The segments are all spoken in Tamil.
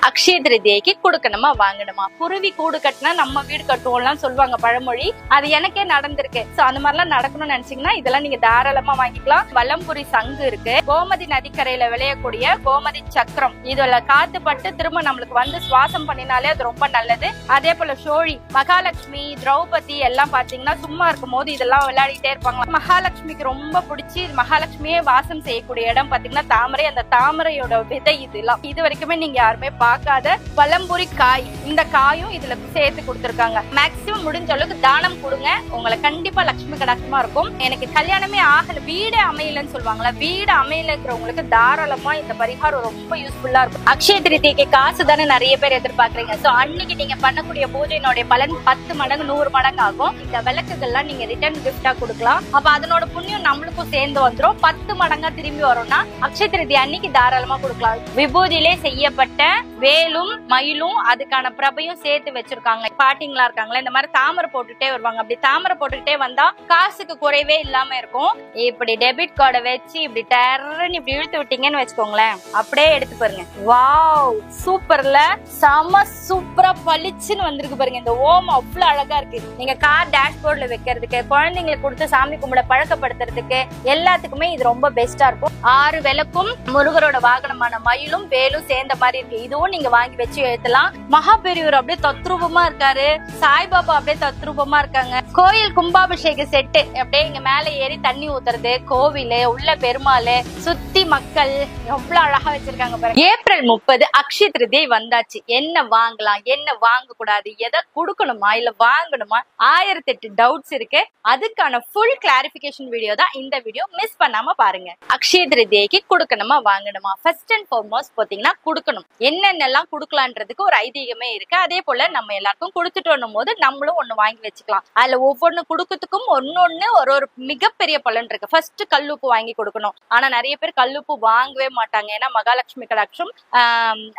அக்ஷய திருதியைக்கு கொடுக்கணுமா வாங்கணுமா? குருவி கூடு கட்டினா நம்ம வீடு கட்டுவோம்லாம் சொல்லுவாங்க பழமொழி. அது எனக்கே நடந்திருக்கு. சோ அந்த மாதிரிலாம் நடக்கணும்னு நினைச்சீங்கன்னா இதெல்லாம் நீங்க தாராளமா வாங்கிக்கலாம். வலம்புரி சங்கு இருக்கு. கோமதி நதிக்கரையில விளையக்கூடிய கோமதி சக்கரம், இதுல காத்து பட்டு திரும்ப நம்மளுக்கு வந்து சுவாசம் பண்ணினாலே அது ரொம்ப நல்லது. அதே போல சோழி, மகாலட்சுமி, திரௌபதி எல்லாம் பாத்தீங்கன்னா சும்மா இருக்கும் போது இதெல்லாம் விளையாடிட்டே இருப்பாங்க. மகாலட்சுமிக்கு ரொம்ப பிடிச்சி மகாலட்சுமியே வாசம் செய்யக்கூடிய இடம் பாத்தீங்கன்னா தாமரை. அந்த தாமரையோட விதை இதெல்லாம் இது வரைக்குமே நீங்க யாருமே பார்க்காத வலம்புரி காய். இந்த காயும் இதுல சேர்த்து கொடுத்திருக்காங்க. மேக்சிமம் முடிஞ்ச அளவுக்கு தானம் கொடுங்க, உங்களை கண்டிப்பா லட்சுமி கடாட்சமா இருக்கும். எனக்கு கல்யாணமே ஆகல, வீடு அமையலன்னு சொல்லுவாங்களா, வீடு அமையல இருக்கிறவங்களுக்கு தாராளமா இந்த பரிகாரம் ரொம்ப யூஸ்ஃபுல்லா இருக்கும். அக்ஷய திருதிக்கு காசு தானே நிறைய பேர் எதிர்பார்க்கறீங்க. சோ அன்னைக்கு நீங்க பண்ணக்கூடிய பூஜையினுடைய பலன் 10 மடங்கு 100 மடங்கு ஆகும். இந்த விளக்குகள்லாம் நீங்க ரிட்டர்ன் கிஃப்டா கொடுக்கலாம். அப்ப அதனோட புண்ணியம் நம்மளுக்கும் சேர்ந்து வந்துடும். 10 மடங்கா திரும்பி வரும்னா அக்ஷய திருதி அன்னைக்கு தாராளமா கொடுக்கலாம். விபூதியிலே செய்யப்பட்ட வேலும் மயிலும் அதுக்கான பிரபையும் சேர்த்து வச்சிருக்காங்க. பாட்டிங்களா இருக்காங்களா, இந்த மாதிரி தாமரை போட்டுட்டே வருவாங்க. அப்படி தாமரை போட்டுக்கிட்டே வந்தா காசுக்கு குறைவே இல்லாம இருக்கும். இப்படி டெபிட் கார்டை வச்சு இப்படி டர்ன்னு இப்படி இழுத்து விட்டீங்கன்னு வச்சுக்கோங்களேன், அப்படியே எடுத்து பாருங்க. வாவ், சூப்பர்ல, செம சூப்பரா பளிச்சுன்னு வந்திருக்கு பாருங்க. இந்த ஓம் அவ்வளவு அழகா இருக்கு. நீங்க கார் டேஷ்போர்ட்ல வைக்கிறதுக்கு, குழந்தைங்களுக்கு கொடுத்து சாமி கும்பிட பழக்கப்படுத்துறதுக்கு எல்லாத்துக்குமே இது ரொம்ப பெஸ்டா இருக்கும். 6 விளக்கும் முருகரோட வாகனமான மயிலும் வேலும் சேர்ந்த மாதிரி இருக்கு. இதுவும் நீங்க வாங்கி வச்சு எழுத்தலாம். மகாபெரியூர் அப்படியே தத்ரூபமா இருக்காரு. சாய்பாபா அப்படியே தத்ரூபமா இருக்காங்க. கோயில் கும்பாபிஷேக செட்டு அப்படியே இங்க மேல ஏறி தண்ணி ஊத்துறது, கோவிலு உள்ள பெருமாளு சுத்தி மக்கள் எவ்வளவு அழகா வச்சிருக்காங்க பாருங்க. ஏப்ரல் 30 அக்ஷய திருதியை வந்தாச்சு. என்ன வாங்கலாம், என்ன வாங்க கூடாது, எதை கொடுக்கணுமா இல்ல வாங்கணுமா, 1008 டவுட்ஸ் இருக்கு. அதுக்கான ஃபுல் கிளாரிபிகேஷன் வீடியோ தான் இந்த வீடியோ. மிஸ் பண்ணாம பாருங்க. அக்ஷய திருதியைக்கு கொடுக்கணுமா வாங்கணுமா? ஃபர்ஸ்ட் அண்ட் ஃபார்மோஸ்ட் பாத்தீங்கன்னா கொடுக்கணும். என்னென்னலாம் கொடுக்கலான்றதுக்கு ஒரு ஐதீகமே இருக்கு. அதே போல நம்ம எல்லாருக்கும் கொடுத்துட்டு வரும் போது நம்மளும் ஒண்ணு வாங்கி வச்சுக்கலாம். அதுல ஒவ்வொன்னு கொடுக்கறதுக்கும் ஒன்னொன்னு ஒரு மிகப்பெரிய பலன் இருக்கு. ஃபர்ஸ்ட் கல்லுப்பு வாங்கி கொடுக்கணும். ஆனா நிறைய பேர் கல்லுப்பு வாங்கவே மாட்டாங்க. ஏன்னா மகாலட்சுமி கடாட்சம்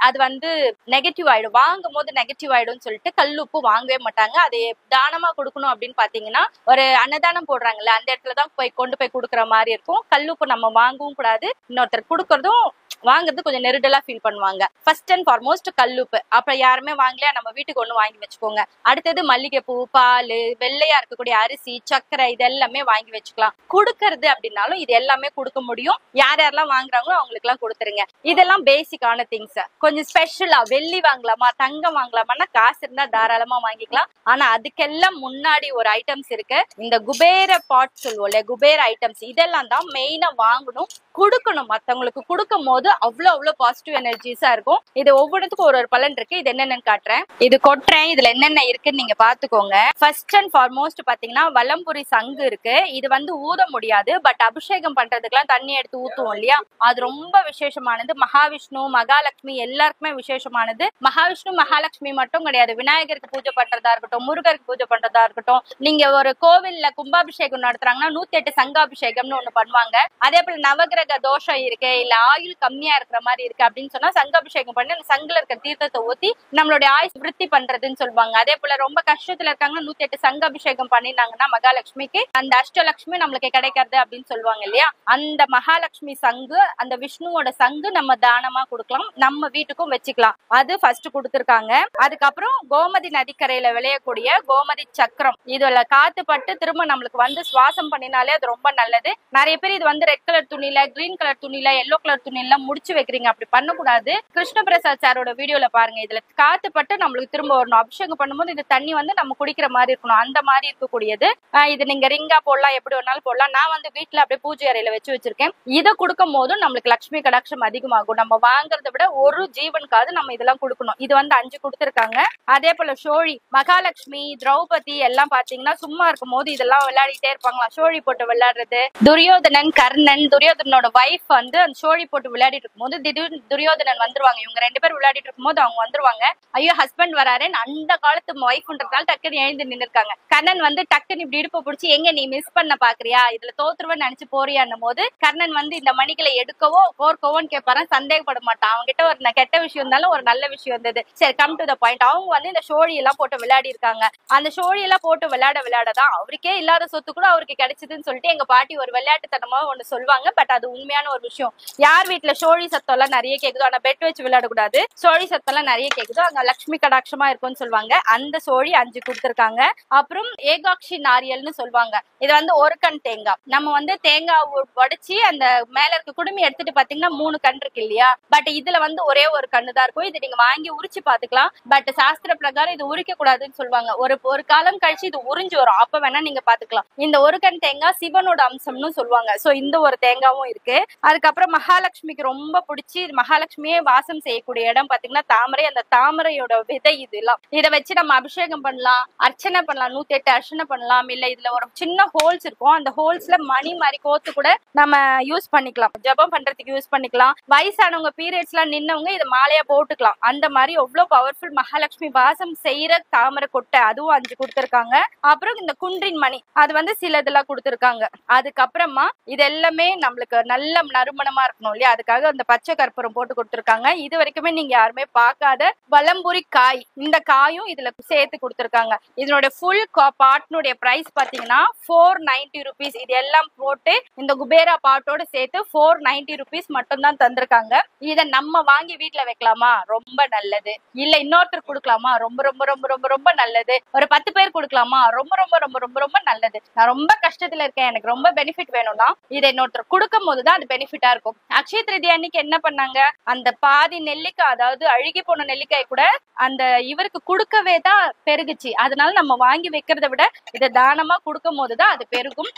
அது வந்து நெகட்டிவ் ஆயிடும், வாங்கும் போது நெகட்டிவ் ஆயிடும் சொல்லிட்டு கல்லுப்பு வாங்கவே மாட்டாங்க. அதை தானமா கொடுக்கணும் அப்படின்னு பாத்தீங்கன்னா ஒரு அன்னதானம் போடுறாங்கல்ல, அந்த இடத்துலதான் கொண்டு போய் கொடுக்குற மாதிரி இருக்கும். கல்லுப்பு நம்ம வாங்கவும் கூடாது, இன்னொருத்தர் கொடுக்கறதும் வாங்குறது கொஞ்சம் நெருடலா ஃபீல் பண்ணுவாங்க. ஃபர்ஸ்ட் அண்ட் ஃபார்மோஸ்ட் கல்லுப்பு. அப்ப யாருமே வாங்கலையா, நம்ம வீட்டுக்கு ஒண்ணு வாங்கி வச்சுக்கோங்க. அடுத்தது மல்லிகைப்பூ, பால், வெள்ளையா இருக்கக்கூடிய அரிசி, சர்க்கரை, இது எல்லாமே வாங்கி வச்சுக்கலாம். கொடுக்கறது அப்படின்னாலும் இது எல்லாமே கொடுக்க முடியும். யார் யாரெல்லாம் வாங்குறாங்களோ அவங்களுக்கு எல்லாம் கொடுத்துருங்க. இதெல்லாம் பேசிக்கான திங்ஸ். கொஞ்சம் ஸ்பெஷலா வெள்ளி வாங்கலாமா, தங்கம் வாங்கலாமான்னா காசு இருந்தா தாராளமா வாங்கிக்கலாம். ஆனா அதுக்கெல்லாம் முன்னாடி ஒரு ஐட்டம்ஸ் இருக்கு. இந்த குபேர பாட் சொல்லுவோம்ல, குபேர ஐட்டம்ஸ், இதெல்லாம் தான் மெயினா வாங்கணும், கொடுக்கணும். மத்தவங்களுக்கு கொடுக்கும் போது அவ்வளவு பாசிட்டிவ் எனர்ஜிஸா இருக்கும். இது ஒவ்வொன்றுக்கும் ஒரு பலன் இருக்கு. இது என்னென்னு காட்டுறேன். இது கொட்டுறேன், இதுல என்னென்ன இருக்குன்னு நீங்க பாத்துக்கோங்க. ஃபர்ஸ்ட் அண்ட் ஃபார்மோஸ்ட் பாத்தீங்கன்னா வலம்புரி சங்கு இருக்கு. இது வந்து ஊத முடியாது, பட் அபிஷேகம் பண்றதுக்கெல்லாம் தண்ணி எடுத்து ஊத்துவோம் இல்லையா, அது ரொம்ப விசேஷமானது. மகாவிஷ்ணு, மகாலட்சுமி எல்லாருக்குமே விசேஷமானது. மகாவிஷ்ணு மகாலட்சுமி மட்டும் கிடையாது, விநாயகருக்கு பூஜை பண்றதா இருக்கட்டும், முருகருக்கு பூஜை பண்றதா இருக்கட்டும். நீங்க ஒரு கோவில்ல கும்பாபிஷேகம் நடத்துறாங்கன்னா 108 சங்காபிஷேகம்னு ஒண்ணு பண்ணுவாங்க. அதே போல நவகிரக தோஷம் இருக்கு, இல்ல ஆயுள் கம்மியா இருக்கிற மாதிரி இருக்கு அப்படின்னு சொன்னா சங்காபிஷேகம் பண்ணி அந்த சங்குல இருக்க தீர்த்தத்தை ஊத்தி நம்மளுடைய ஆயுள் விருத்தி பண்றதுன்னு சொல்லுவாங்க. அதே போல ரொம்ப கஷ்டத்துல இருக்காங்கன்னா 108 சங்காபிஷேகம் பண்ணினாங்கன்னா மகாலட்சுமிக்கு அந்த அஷ்டலட்சுமி நம்மளுக்கு கிடைக்கிறது அப்படின்னு சொல்லுவாங்க இல்லையா, அந்த மகாலட்சுமி சங்கு, அந்த விஷ்ணுவோட சங்கு நம்ம தானமா கொடுக்கலாம், நம்ம வீட்டுக்கும் வச்சுக்கலாம். அது ஃபர்ஸ்ட் கொடுத்திருக்காங்க. அதுக்கப்புறம் கோமதி நதிக்கரையில விளையக்கூடிய கோமதி சக்கரம், இதுல காத்து பட்டு திரும்ப நம்மளுக்கு வந்து சுவாசம் பண்ணினாலே அது ரொம்ப நல்லது. நிறைய பேர் இது வந்து ரெட் கலர் துணியில, கிரீன் கலர் துணியில, எல்லோ கலர் துணியில முடிச்சு வைக்கிறீங்க. அப்படி பண்ணக்கூடாது. கிருஷ்ண பிரசாத் சாரோட வீடியோல பாருங்க, இதுல காத்து பட்டு நம்மளுக்கு திரும்ப வரணும். அபிஷேகம் பண்ணும்போது இந்த தண்ணி வந்து நம்ம குடிக்கிற மாதிரி இருக்கணும், அந்த மாதிரி இருக்கக்கூடியது. இது நீங்க ரிங்கா போடலாம், எப்படி வேணாலும் போடலாம். நான் வந்து வீட்டுல அப்படியே பூஜை அறையில வச்சிருக்கேன். இதை கொடுக்கும் போதும் நம்மளுக்கு லட்சுமி கடாட்சம் அதிகமாகும். நம்ம வாங்குறத விட ஒரு ஜீவனுக்காவது நம்ம இதெல்லாம் கொடுக்கணும். இது வந்து 5 கொடுத்திருக்காங்க. அதே போல சோழி, மகாலட்சுமி, திரௌபதி எல்லாம் பாத்தீங்கன்னா சும்மா இருக்கும் போது இதெல்லாம் விளையாடிட்டே இருப்பாங்களா, சோழி போட்டு விளையாடுறது. துரியோதனன், கர்ணன், துரியோதனோட வைஃப் வந்து அந்த சோழி போட்டு விளையாடிட்டு இருக்கும் போது திடீர்னு துரியோதனன் வந்துருவாங்க. இவங்க 2 பேர் விளையாடிட்டு இருக்கும் போது அவங்க வந்துருவாங்க. ஐயோ ஹஸ்பண்ட் வராருன்னு அந்த காலத்து வைஃப்ன்றதால டக்குன்னு எழுந்து நின்று இருக்காங்க. கர்ணன் வந்து டக்குன்னு இப்படி இடுப்பை பிடிச்சி, எங்க நீ மிஸ் பண்ண பாக்குறியா, இதுல தோத்துருவன்னு நினைச்சு போறியான்னும் போது கர்ணன் வந்து இந்த மணிகளை எடுக்கவோ கோர்க்கவோன்னு கேட்பாரு. சந்தேகப்பட மாட்டான். அவங்க கிட்ட ஒரு கெட்ட விஷயம் இருந்தாலும் ஒரு நல்ல விஷயம் இருந்தது. சரி, கம் டு த பாயிண்ட். அவங்க வந்து இந்த சோழி எல்லாம் போட்டு விளையாடி இருக்காங்க. அந்த சோழி எல்லாம் போட்டு விளையாடதான் அவருக்கே இல்லாத சொத்து கூட அவருக்கு கிடைச்சதுன்னு சொல்லிட்டு எங்க பாட்டி ஒரு விளையாட்டுத்தனமா ஒண்ணு சொல்லுவாங்க. பட் அது உண்மையான ஒரு விஷயம். யார் வீட்டுல சோழி சத்தம் எல்லாம் நிறைய கேக்குதோ, ஆனா பெட் வச்சு விளையாடக்கூடாது, சோழி சத்தம் எல்லாம் நிறைய கேக்குதோ அங்க லட்சுமி கடாட்சமா இருக்கும்னு சொல்லுவாங்க. அந்த சோழி 5 கொடுத்திருக்காங்க. அப்புறம் ஏகாட்சி நாரியல்னு சொல்லுவாங்க. இது வந்து ஒரு கண் தேங்காய். நம்ம வந்து தேங்காய் உடைச்சி அந்த மேல இருக்க குடுமி எடுத்துட்டு பாத்தீங்கன்னா 3 கண் இருக்கு இல்லையா, பட் இதுல வந்து ஒரே ஒரு கண்ணு தான் இருக்கும். இது நீங்க வாங்கி உரிச்சு பாத்துக்கலாம். பட் சாஸ்திர பிரகாரம் இது உரிக்க கூடாதுன்னு சொல்லுவாங்க. ஒரு காலம் கழிச்சு இது உறிஞ்சு வரும், அப்ப வேணா நீங்க பாத்துக்கலாம். இந்த ஒரு கண் தேங்காய் சிவனோட அம்சம்னு சொல்லுவாங்க. சோ இந்த ஒரு தேங்காவும் இருக்கு. அதுக்கப்புறம் மகாலட்சுமிக்கு ரொம்ப பிடிச்சி மகாலட்சுமியே வாசம் செய்யக்கூடிய இடம் பாத்தீங்கன்னா தாமரை. அந்த தாமரையோட விதை இதெல்லாம் இதை வச்சு நம்ம அபிஷேகம் பண்ணலாம், அர்ச்சனை பண்ணலாம், 108 அர்ச்சனை பண்ணலாம். இல்ல இதுல ஒரு சின்ன ஹோல்ஸ் இருக்கும், அந்த ஹோல்ஸ்ல மணி மாதிரி கோத்து கூட நம்ம யூஸ் பண்ணிக்கலாம், ஜபம் பண்றதுக்கு யூஸ் பண்ணிக்கலாம். வயசானவங்க பீரியட்ஸ் எல்லாம் நின்னவங்க இதை மாலையா போட்டுக்கலாம். அந்த மாதிரி எவ்வளவு பவர்ஃபுல் மகாலட்சுமி வாசம் செய்யற தாமரை கொட்டை, அதுவும் 5 கொடுத்திருக்காங்க. அப்புறம் இந்த குன்றின் மணி அது வந்து சிலதெல்லாம் கொடுத்திருக்காங்க. அதுக்கப்புறமா இது எல்லாமே நம்மளுக்கு நல்ல நறுமணமா இருக்கணும் இல்லையா, அதுக்காக அந்த பச்சை கற்பூரம் போட்டு கொடுத்திருக்காங்க. இது வரைக்குமே நீங்க யாருமே பார்க்காத வலம்புரி காய், இந்த காயும் இதுல சேர்த்து கொடுத்திருக்காங்க. இதனுடைய ஃபுல் பாட்னுடைய பிரைஸ் பாத்தீங்கன்னா 490 rupees. இது எல்லாம் போட்டு இந்த குபேரா பாட்டோட சேர்த்து 490 rupees மட்டும் தான் தந்திருக்காங்க. இத நம்ம வாங்கி வீட்டுல வைக்கலாமா, ரொம்ப நல்லது. இல்ல இன்னொருத்தர் கொடுக்கலாமா, ரொம்ப ரொம்ப ரொம்ப ரொம்ப ரொம்ப நல்லது. ஒரு 10 பேர் கொடுக்கலாமா, ரொம்ப ரொம்ப ரொம்ப ரொம்ப ரொம்ப நல்லது. நான் ரொம்ப கஷ்டத்துல இருக்கேன், எனக்கு ரொம்ப பெனிஃபிட் வேணும்னா இதை இன்னொருத்தர் கொடுக்கும் போதுதான் அது பெனிஃபிட்டா இருக்கும். அக்ஷய திருதி அன்னைக்கு என்ன பண்ணாங்க, அந்த பாதி நெல்லிக்காய், அதாவது அழுகி போன நெல்லிக்காய் கூட அந்த இவருக்கு கொடுக்கவே தான் பெருகுச்சு. அதனால நம்ம வாங்கி வைக்கிறத விட இதை தானமா கொடுக்கும் போதுதான் அது பெருகும்.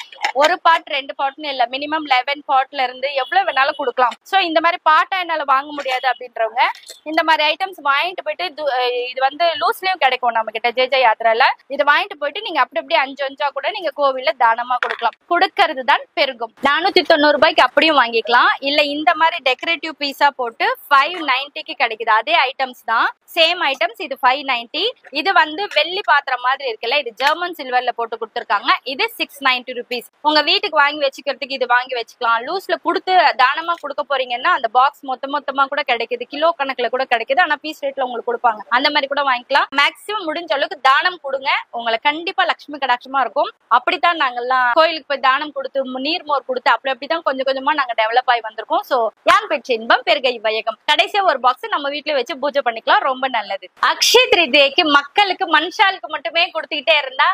1 பாட் 2 பாட்னு இல்ல, மினிமம் 11 பாட்ல இருந்து எவ்வளவு வேணாலும் கொடுக்கலாம். சோ இந்த மாதிரி பாட்டா என்னால வாங்க முடியாது அப்படின்றவங்க இந்த மாதிரி ஐட்டம்ஸ் வாங்கிட்டு போயிட்டு, இது வந்து லூஸ்லயும் கிடைக்கும் நம்ம கிட்ட ஜெஜ யாத்திரால. இதை வாங்கிட்டு போயிட்டு நீங்க அப்படி அப்படியே 5 கூட நீங்க கோவில்ல தானமா கொடுக்கலாம். கொடுக்கறது தான் பெருகும். 490 ரூபாய்க்கு அப்படியும் வாங்கிக்கலாம். இல்ல இந்த மாதிரி டெக்கரேட்டிவ் பீஸா போட்டு 590க்கு கிடைக்குது. அதே ஐட்டம்ஸ் தான், சேம் ஐட்டம்ஸ். இது 590. இது வந்து வெள்ளி பாத்திரம் மாதிரி இருக்குல்ல, இது ஜெர்மன் சில்வர்ல போட்டு கொடுத்திருக்காங்க. இது 690 rupees. உங்க வீட்டுக்கு வாங்கி வச்சுக்கிறதுக்கு இது வாங்கி வச்சுக்கலாம். லூஸ்ல கொடுத்து தானமா கொடுக்க போறீங்கன்னா அந்த பாக்ஸ் மொத்தமா கூட கிடைக்குது, கிலோ கணக்குல கூட கிடைக்குது. ஆனா பீஸ் ரேட்ல உங்களுக்கு கொடுப்பாங்க, அந்த மாதிரி கூட வாங்கிக்கலாம். மேக்சிமம் முடிஞ்ச அளவுக்கு தானம் கொடுங்க, உங்களை கண்டிப்பா லட்சுமி கடாட்சமா இருக்கும். அப்படித்தான் நாங்கெல்லாம் கோயிலுக்கு போய் தானம் கொடுத்து நீர்மோர் கொடுத்து அப்படிதான் கொஞ்சம் கொஞ்சமா நாங்க டெவலப் ஆகி வந்திருக்கோம். சோ யான் பெற்ற இன்பம் பெருகை வையகம். கடைசியா ஒரு பாக்ஸ் நம்ம வீட்டுல வச்சு பூஜை பண்ணிக்கலாம், ரொம்ப நல்லது. அக்ஷய திருதிக்கு மக்களுக்கு மனுஷாளுக்கு மட்டுமே கொடுத்துக்கிட்டே இருந்தா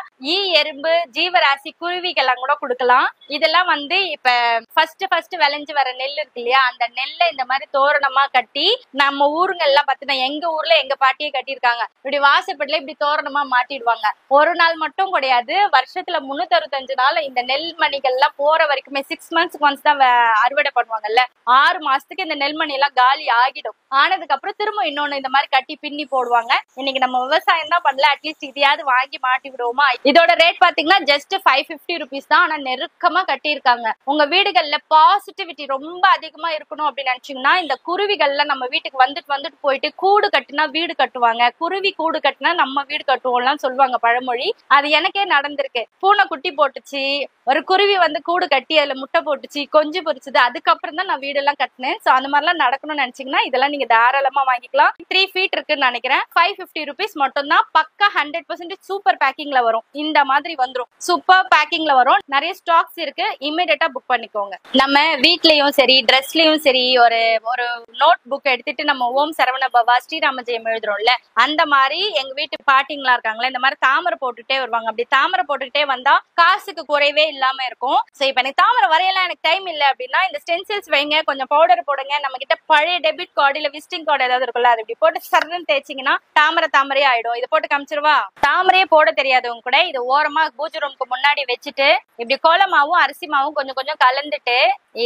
எறும்பு, ஜீவராசி, குருவிகள்லாம் கூட கொடுக்கலாம். இதெல்லாம் வந்து இப்ப ஃபர்ஸ்ட் விளைஞ்சு வர நெல் இருக்கு இல்லையா, அந்த நெல்லை இந்த மாதிரி தோரணமா கட்டி நம்ம ஊருங்க எல்லாம் பாத்தீங்கன்னா, எங்க ஊர்ல எங்க பாட்டியே கட்டியிருக்காங்க. இப்படி வாசப்படில இப்படி தோரணமா மாட்டிடுவாங்க. ஒரு நாள் மட்டும் கிடையாது, வருஷத்துல 365 நாள் இந்த நெல் மணிகள் எல்லாம் போற வரைக்குமே 6 months ஒன்ஸ் தான் அறுவடை பண்ணுவாங்கல்ல. 6 மாசத்துக்கு இந்த நெல்மணி எல்லாம் காலி ஆகிடும். ஆனதுக்கு அப்புறம் திரும்ப இன்னொன்னு இந்த மாதிரி கட்டி பின்னி போடுவாங்க. இன்னைக்கு நம்ம விவசாயம் தான் பண்ணல, அட்லீஸ்ட் இதையாவது வாங்கி மாட்டி விடுவோமா. இதோட ரேட் பாத்தீங்கன்னா ஜஸ்ட் 550 rupees தான். ஆனா நெருக்கமா கட்டி இருக்காங்க. உங்க வீடுகள்ல பாசிட்டிவிட்டி ரொம்ப அதிகமா இருக்கணும் அப்படின்னு நினைச்சீங்கன்னா, இந்த குருவிகள்ல நம்ம வீட்டுக்கு வந்துட்டு போயிட்டு கூடு கட்டினா வீடு கட்டுவாங்க. குருவி கூடு கட்டினா நம்ம வீடு கட்டுவோம்லாம் சொல்லுவாங்க பழமொழி. அது எனக்கே நடந்திருக்கு. பூனை குட்டி போட்டுச்சு, ஒரு குருவி வந்து கூடு கட்டி அதுல முட்டை போட்டுச்சு, கொஞ்சி பொரிச்சுது. அதுக்கப்புறம் தான் நான் வீடெல்லாம் கட்டினேன். சோ அந்த மாதிரிலாம் நடக்கணும்னு நினைச்சீங்கன்னா இதெல்லாம் நீங்க தாராளமா வாங்கிக்கலாம். 3 feet இருக்குன்னு நினைக்கிறேன். 550 rupees மட்டும் தான். பக்கா 100% சூப்பர் பேக்கிங்ல வரும். இந்த மாதிரி வந்துரும், சூப்பர் பேக்கிங்ல வரும். நிறைய ஸ்டாக்ஸ் இருக்கு, இமிடியேட்டா புக் பண்ணிக்கோங்க. நம்ம வீட்லயும் சரி, ட்ரெஸ்லயும் சரி, ஒரு நோட் புக் எடுத்துட்டு நம்ம ஓம் சரவண பவா ஸ்ரீராம ஜெயம் எழுதுறோம்ல, அந்த மாதிரி எங்க வீட்டு பாட்டிங்களா இருக்காங்களா இந்த மாதிரி தாமரை போட்டுட்டே வருவாங்க. அப்படி தாமரை போட்டுட்டே வந்தா காசுக்கு குறைவே இல்லாம இருக்கும். சோ இப்ப எனக்கு தாமரை வரையலாம் எனக்கு டைம் இல்ல அப்படின்னா இந்த ஸ்டென்சில்ஸ் வைங்க, கொஞ்சம் பவுடர் போடுங்க. நம்ம கிட்ட பழைய டெபிட் கார்டு இல்ல விசிட்டிங் கார்டு ஏதாவது இருக்குல்ல, அது இப்படி போட்டு சர்ன்னு தேய்ச்சிங்கன்னா தாமரையே ஆயிடும். இதை போட்டு காமிச்சிருவா. தாமரையே போட தெரியாதவங்க கூட இது ஓரமா பூஜை ரூமுக்கு முன்னாடி வச்சுட்டு இப்படி கோலமாவும் அரிசி மாவும் கொஞ்சம் கொஞ்சம் கலந்துட்டு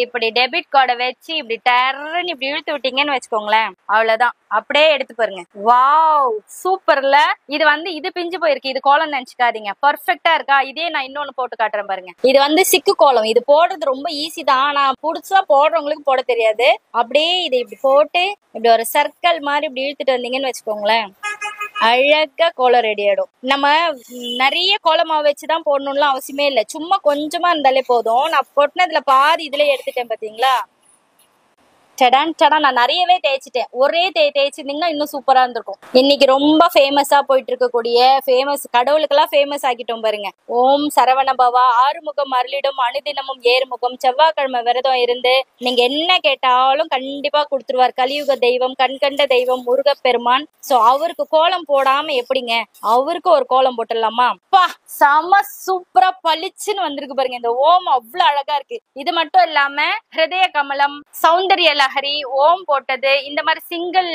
இப்படி டெபிட் கார்டை வச்சு இப்படி டர்ன்னு இப்படி இழுத்து விட்டீங்கன்னு வச்சுக்கோங்களேன், அவ்வளவுதான். அப்படியே எடுத்து பாருங்க. வாவ், சூப்பர்ல. இது வந்து இது பிஞ்சு போயிருக்கு, இது கோலம் நினைச்சுக்காதீங்க, பர்ஃபெக்டா இருக்கா. இதே நான் இன்னொன்னு போட்டு காட்டுறேன் பாருங்க. இது வந்து சிக்கு கோலம். இது போடுறது ரொம்ப ஈஸி தான், ஆனா புதுசா போடுறவங்களுக்கு போட தெரியாது. அப்படியே இதை இப்படி போட்டு இப்படி ஒரு சர்க்கிள் மாதிரி இப்படி இழுத்துட்டு வந்தீங்கன்னு வச்சுக்கோங்களேன், அழகா கோலம் ரெடி ஆயிடும். நம்ம நிறைய கோலமாவை வச்சுதான் போடணும்லாம் அவசியமே இல்லை, சும்மா கொஞ்சமா இருந்தாலே போதும். நான் பொட்டினதுல பாதி இதுல எடுத்துட்டேன் பாத்தீங்களா. சடான் சடான் நான் நிறையவே தேய்ச்சிட்டேன். ஒரே தேய்ச்சிருந்தீங்கன்னா இன்னும் சூப்பரா இருந்திருக்கும். இன்னைக்கு ரொம்ப ஃபேமஸா போயிட்டு இருக்கக்கூடிய ஃபேமஸ் கடவுளுக்கெல்லாம் ஃபேமஸ் ஆக்கிட்டோம் பாருங்க. ஓம் சரவண பவா, ஆறுமுகம் அருளிடும் அனுதினமும் ஏறுமுகம், செவ்வாய்க்கிழமை விரதம் இருந்து நீங்க என்ன கேட்டாலும் கண்டிப்பா கொடுத்துருவார். கலியுக தெய்வம், கண்கண்ட தெய்வம் முருகப்பெருமான். சோ அவருக்கு கோலம் போடாம எப்படிங்க? அவருக்கு ஒரு கோலம் போட்டுடலாமா? பா செம சூப்பரா பளிச்சுன்னு வந்திருக்கு பாருங்க. இந்த ஓம் அவ்வளவு அழகா இருக்கு. இது மட்டும் இல்லாம ஹிருதய கமலம், சௌந்தர்ய லஹரி, ஓம் போட்டது, இந்த மாதிரி சிங்கிள்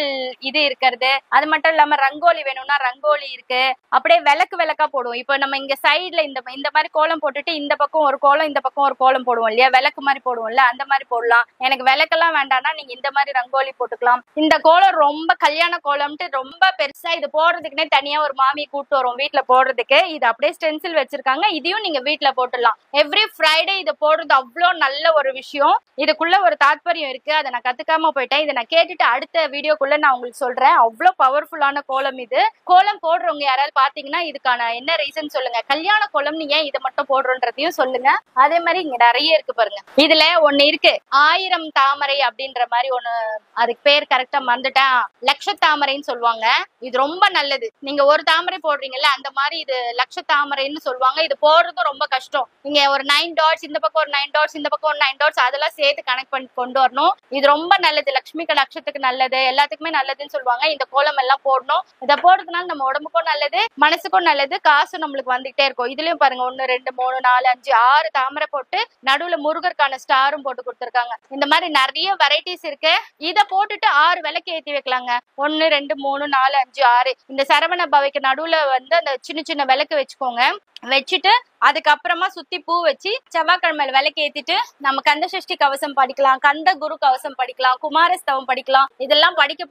இது இருக்கிறது. அது மட்டும் இல்லாம ரங்கோலி வேணும்னா ரங்கோலி இருக்கு. அப்படியே விளக்கா போடுவோம். இப்போ நம்ம இங்க சைட்ல இந்த மாதிரி கோலம் போட்டுட்டு இந்த பக்கம் ஒரு கோலம் இந்த பக்கம் ஒரு கோலம் போடுவோம் இல்லையா, விளக்கு மாதிரி போடுவோம்ல, அந்த மாதிரி போடலாம். எனக்கு விளக்கெல்லாம் வேண்டாம்னா நீங்க இந்த மாதிரி ரங்கோலி போட்டுக்கலாம். இந்த கோலம் ரொம்ப கல்யாண கோலம்ட்டு ரொம்ப பெருசா இது போடுறதுக்குன்னே தனியா ஒரு மாமியை கூட்டு வரும் வீட்டுல போடுறதுக்கு. இது அப்படியே ஸ்டென்சில் வச்சிருக்காங்க. இதையும் நீங்க வீட்டுல போட்டுடலாம். எவ்ரி ஃப்ரைடே இது போடுறது அவ்வளோ நல்ல ஒரு விஷயம். இதுக்குள்ள ஒரு தாத்பரியம் இருக்கு. அதை நான் கத்துக்காம போயிட்டேன். இதை நான் கேட்டுட்டு அடுத்த வீடியோக்குள்ள நான் உங்களுக்கு சொல்றேன். அவ்வளவு பவர்ஃபுல்லான கோலம் இது. கோலம் போடுறவங்க யாராவது பாத்தீங்கன்னா இதுக்கான என்ன ரீசன் சொல்லுங்க. கல்யாண கோலம்னு ஏன் இதை மட்டும் போடுறோன்றதையும் சொல்லுங்க. அதே மாதிரி இங்க நிறைய இருக்கு பாருங்க. இதுல ஒண்ணு இருக்கு, 1000 தாமரை அப்படின்ற மாதிரி ஒண்ணு. அதுக்கு பேர் கரெக்டா மறந்துட்டேன். லட்ச தாமரைன்னு சொல்லுவாங்க. இது ரொம்ப நல்லது. நீங்க ஒரு தாமரை போடுறீங்கல்ல, அந்த மாதிரி இது லட்ச தாமரைன்னு சொல்லுவாங்க. இது போடுறதும் ரொம்ப கஷ்டம். நீங்க ஒரு 9 டாட்ஸ், இந்த பக்கம் ஒரு 9 டாட்ஸ், இந்த பக்கம் ஒரு 9 டாட்ஸ், அதெல்லாம் சேர்த்து கனெக்ட் பண்ணி கொண்டு வரணும். இது ரொம்ப நல்லது. லட்சுமி கடாட்சத்துக்கு நல்லது, எல்லாத்துக்குமே நல்லதுன்னு சொல்லுவாங்க. இந்த கோலம் எல்லாம் போடணும். இதை போடுறதுனால நம்ம உடம்புக்கும் நல்லது, மனசுக்கும் நல்லது, காசு நம்மளுக்கு வந்துகிட்டே இருக்கும். இதுலயும் பாருங்க 1 2 3 4 5 6 தாமரை போட்டு நடுவுல முருகருக்கான ஸ்டாரும் போட்டு கொடுத்துருக்காங்க. இந்த மாதிரி நிறைய வெரைட்டிஸ் இருக்கு. இத போட்டுட்டு 6 விளக்கு ஏத்தி வைக்கலாங்க. 1 2 3 4 5 6. இந்த சரவண பவைக்கு நடுவுல வந்து அந்த சின்ன சின்ன விளக்கு வச்சுக்கோங்க. வச்சுட்டு அதுக்கப்புறமா சுத்தி பூ வச்சு செவ்வாய்க்கிழமை விளக்கு ஏத்திட்டு நம்ம கந்த சஷ்டி கவசம் படிக்கலாம், கந்த குரு கவசம் படிக்கலாம், குமாரஸ்தவம் படிக்கலாம். இதெல்லாம் படிக்க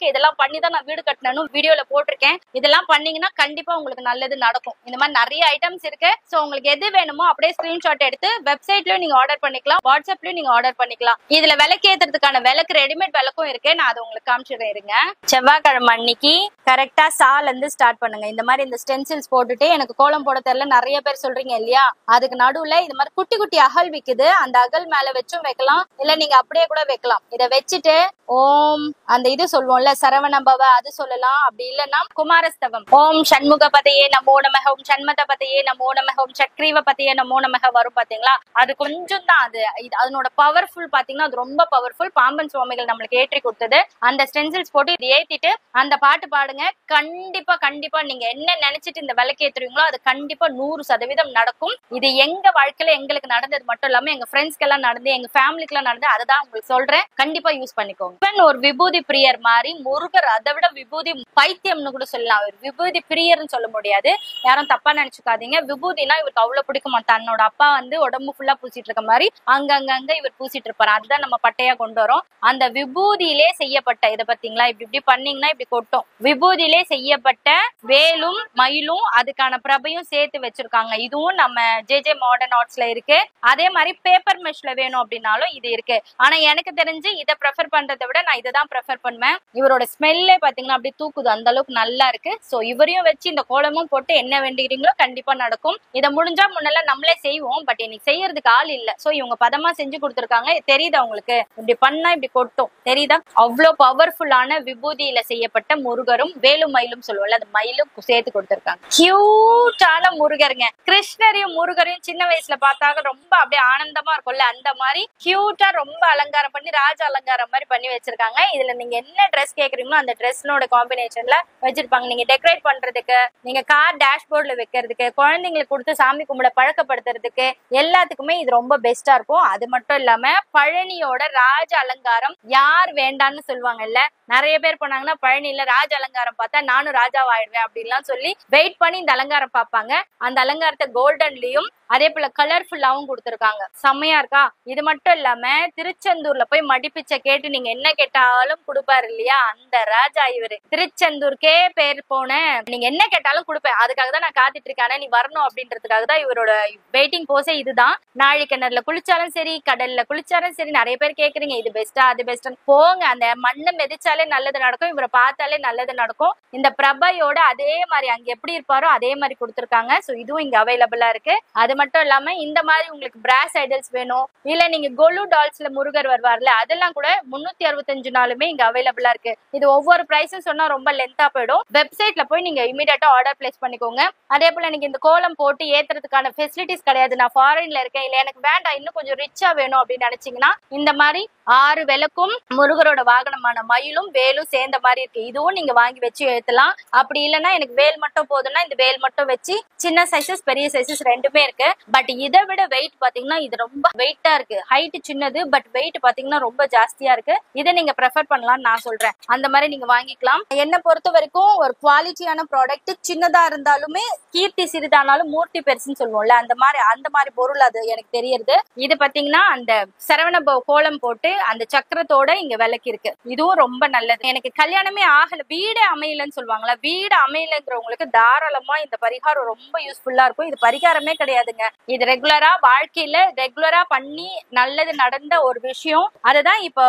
இதெல்லாம் பண்ணி தான் நான் வீடு கட்டணும் வீடியோல போட்டிருக்கேன். இதெல்லாம் பண்ணீங்கன்னா கண்டிப்பா உங்களுக்கு நல்லது நடக்கும். இந்த மாதிரி நிறைய ஐட்டம்ஸ் இருக்கு. சோ உங்களுக்கு எது வேணுமோ அப்படியே ஸ்கிரீன்ஷாட் எடுத்து வெப்சைட்லயும் நீங்க ஆர்டர் பண்ணிக்கலாம், வாட்ஸ்அப்லயும் நீங்க ஆர்டர் பண்ணிக்கலாம். இதுல விளக்கு ஏத்துறதுக்கான விளக்கு ரெடிமேட் விளக்கும் இருக்கு. நான் அதை உங்களுக்கு காமிச்சிடுறேன் இருங்க. செவ்வாய்க்கிழமை அன்னைக்கு கரெக்டா சால இருந்து ஸ்டார்ட் பண்ணுங்க. இந்த மாதிரி இந்த ஸ்டென்சில்ஸ் போட்டுட்டு எனக்கு கோலம் போட தெரியல நிறைய பேர் சொல்றீங்க இல்லையா, அதுக்கு நடுவுல இது மாதிரி குட்டி குட்டி அகல் விக்குது. அந்த அகல் மேல வச்சும் வைக்கலாம், இல்ல நீங்க அப்படியே கூட வைக்கலாம். இதை வச்சுட்டு ஓம் அந்த இது சொல்லுவோம்ல சரவண பவ அது சொல்லலாம். அப்படி இல்லைன்னா குமாரஸ்தவம் ஓம் சண்முக பதையே நமோ நமக, ஓம் சண்மத பதையே நமோ நமக, ஓம் சக்ரீவ பதையே நமோ நமக வரும் பாத்தீங்களா. அது கொஞ்சம் தான் அது அதனோட பவர்ஃபுல் பாத்தீங்கன்னா அது ரொம்ப பவர்ஃபுல். பாம்பன் சுவாமிகள் நம்மளுக்கு ஏற்றி கொடுத்தது. அந்த ஸ்டென்சில்ஸ் போட்டு இது ஏத்திட்டு அந்த பாட்டு பாடுங்க. கண்டிப்பா நீங்க என்ன நினைச்சிட்டு இந்த விளக்கு ஏத்துறீங்களோ அது கண்டிப்பா 100% நடக்கும். இது எங்க வாழ்க்கையில எங்களுக்கு நடந்தது மட்டும் இல்லாம எங்க ஃப்ரெண்ட்ஸ்க்கு எல்லாம் நடந்து, எங்க ஃபேமிலிக்கு எல்லாம் நடந்து. அதுதான் உங்களுக்கு சொல்றேன். கண்டிப்பா யூஸ் பண்ணிக்கோங்க. ஒரு விபூதி பிரியர் மாதிரி முருகர் அதை விட விபூதி பைத்தியம்னு கூட சொல்லலாம். அவர் விபூதி பிரியர்னு சொல்ல முடியாது, யாரும் தப்பா நினைச்சுக்காதீங்க. விபூதினா இவருக்கு அவ்வளவு பிடிக்குமா. தன்னோட அப்பா வந்து உடம்பு ஃபுல்லா பூசிட்டு இருக்க மாதிரி அங்கங்க இவர் பூசிட்டு இருப்பாரு. அதுதான் நம்ம பட்டையா கொண்டு வரோம். அந்த விபூதியிலே செய்யப்பட்ட இதை பாத்தீங்களா, இப்படி பண்ணீங்கன்னா இப்படி கொட்டும். விபூதியிலே செய்யப்பட்ட வேலும் மயிலும் அதுக்கான பிரபையும் சேர்த்து வச்சிருக்காங்க. இதுவும் நம்ம ஜே மாடர்ன் ஆர்ட்ஸ்ல இருக்கு. அதே மாதிரி பேப்பர் மெஷ்ல வேணும் அப்படின்னாலும் இது இருக்கு. ஆனா எனக்கு தெரிஞ்சு இதை ப்ரெஃபர் பண்றதை விட நான் இதை தான் ப்ரெஃபர் பண்ணுவேன். இவரோட ஸ்மெல்லே பாத்தீங்கன்னா அப்படி தூக்குது, அந்த அளவுக்கு நல்லா இருக்கு. சோ இவரையும் வச்சு இந்த கோலமும் போட்டு என்ன வேண்டிக்கிறீங்களோ கண்டிப்பா நடக்கும். இதை முடிஞ்சா முன்னெல்லாம் நம்மளே செய்வோம், பட் இன்னைக்கு செய்யறதுக்கு ஆள் இல்ல. சோ இவங்க பதமா செஞ்சு கொடுத்துருக்காங்க. தெரியுதா உங்களுக்கு, இப்படி பண்ணா இப்படி கொட்டும் தெரியுதா. அவ்வளவு பவர்ஃபுல்லான விபூதியில செய்யப்பட்ட முருகரும் வேலும் மயிலும் சொல்லுவோம்ல, அந்த மயிலும் சேர்த்து கொடுத்துருக்காங்க. கியூட்டான முருகருங்க. கிருஷ்ணரையும் முருகரையும் சின்ன வயசுல பார்த்தாக ரொம்ப அப்படியே ஆனந்தமா இருக்கும்ல, அந்த மாதிரி கியூட்டா ரொம்ப அலங்காரம் பண்ணி ராஜ அலங்காரம் மாதிரி பண்ணி வச்சிருக்காங்க. இதுல நீங்க என்ன ட்ரெஸ் கேக்குறீங்களோ அந்த ட்ரெஸ்னோட காம்பினேஷன்ல வச்சிருப்பாங்க. நீங்க டெக்கரேட் பண்றதுக்கு, நீங்க கார் டேஷ்போர்ட்ல வைக்கிறதுக்கு, குழந்தைங்களுக்கு கொடுத்து சாமி கும்பிட பழக்கப்படுத்துறதுக்கு எல்லாத்துக்குமே இது ரொம்ப பெஸ்டா இருக்கும். அது மட்டும் இல்லாம பழனியோட ராஜ அலங்காரம் யார் வேண்டான்னு சொல்லுவாங்கல்ல, நிறைய பேர் போனாங்கன்னா பழனியில ராஜ அலங்காரம் பார்த்தா நானும் ராஜாவாயிடுவேன் அப்படின்லாம் சொல்லி வெயிட் பண்ணி இந்த அலங்காரம் பார்ப்பாங்க. அந்த அலங்காரத்தை கோல்டன்லயும் அதே போல கலர்ஃபுல்லாவும் கொடுத்துருக்காங்க. செம்மையா இருக்கா. இது மட்டும் இல்லாம திருச்செந்தூர்ல போய் மடிப்பிச்சை கேட்டு நீங்க என்ன கேட்டாலும் கொடுப்பாரு இல்லையா, அந்த ராஜா இவரு. திருச்செந்தூருக்கே பேர் போனேன், நீங்க என்ன கேட்டாலும் கொடுப்பேன், அதுக்காக தான் நான் காத்துட்டு இருக்கேன், நீ வரணும் அப்படின்றதுக்காக தான் இவரோட வெயிட்டிங் போஸே இதுதான். நாழி கிணறுல குளிச்சாலும் சரி, கடல்ல குளிச்சாலும் சரி. நிறைய பேர் கேக்குறீங்க இது பெஸ்டா அது பெஸ்டா, போங்க. அந்த மண்ணை மிதிச்சாலே நல்லது நடக்கும், இவரை பார்த்தாலே நல்லது நடக்கும். இருக்கும். இந்த பிரபையோட அதே மாதிரி அங்க எப்படி இருப்பாரோ அதே மாதிரி கொடுத்துருக்காங்க. சோ இதுவும் இங்க அவைலபிளா இருக்கு. அது மட்டும் இல்லாம இந்த மாதிரி உங்களுக்கு பிராஸ் ஐடல்ஸ் வேணும், இல்ல நீங்க கொலு டால்ஸ்ல முருகர் வருவார்ல, அதெல்லாம் கூட 365 நாளுமே இங்க அவைலபிளா இருக்கு. இது ஒவ்வொரு பிரைஸும் சொன்னா ரொம்ப லென்த்தா போயிடும். வெப்சைட்ல போய் நீங்க இமீடியட்டா ஆர்டர் பிளேஸ் பண்ணிக்கோங்க. அதே போல நீங்க இந்த கோலம் போட்டு ஏத்துறதுக்கான ஃபெசிலிட்டிஸ் கிடையாது, நான் ஃபாரின்ல இருக்கேன், இல்ல எனக்கு வேண்டாம் இன்னும் கொஞ்சம் ரிச்சா வேணும் அப்படின்னு நினைச்சீங்கன்னா இந்த மாதிரி 6 விளக்கும் முருகரோட வாகனமான மயிலும் வேலும் சேர்ந்த மாதிரி இருக்கு. இதுவும் நீங்க வாங்கி வச்சு ஏத்தலாம். அப்படி இல்லைன்னா எனக்கு வேல் மட்டும் போதும்னா இந்த வேல் மட்டும் வச்சு சின்ன சைசஸ் பெரிய சைசஸ் ரெண்டுமே இருக்கு. பட் இதை விட வெயிட் பாத்தீங்கன்னா இது ரொம்ப வெயிட்டா இருக்கு. ஹைட் சின்னது பட் வெயிட் பாத்தீங்கன்னா ரொம்ப ஜாஸ்தியா இருக்கு. இதை நீங்க ப்ரெஃபர் பண்ணலாம்னு நான் சொல்றேன். அந்த மாதிரி நீங்க வாங்கிக்கலாம். என்ன பொறுத்த வரைக்கும் ஒரு குவாலிட்டியான ப்ராடக்ட் சின்னதா இருந்தாலுமே கீர்த்தி சிறிதானாலும் மூர்த்தி பெருசுன்னு சொல்லுவோம்ல, அந்த மாதிரி பொருள் அது எனக்கு தெரியுது. இது பாத்தீங்கன்னா அந்த சரவண கோலம் போட்டு அந்த சக்கரத்தோட இங்க விளக்கி இருக்கு. இதுவும் ரொம்ப நல்லது. எனக்கு கல்யாணமே ஆகல, வீடு அமையலன்னு சொல்லுவாங்களா, வீடு அமையலங்கிறவங்களுக்கு தாராளமா இந்த பரிகாரம் ரொம்ப யூஸ்ஃபுல்லா இருக்கும். இது பரிகாரமே கிடையாதுங்க, இது ரெகுலரா வாழ்க்கையில ரெகுலரா பண்ணி நல்லது நடந்த ஒரு விஷயம். அதுதான் இப்ப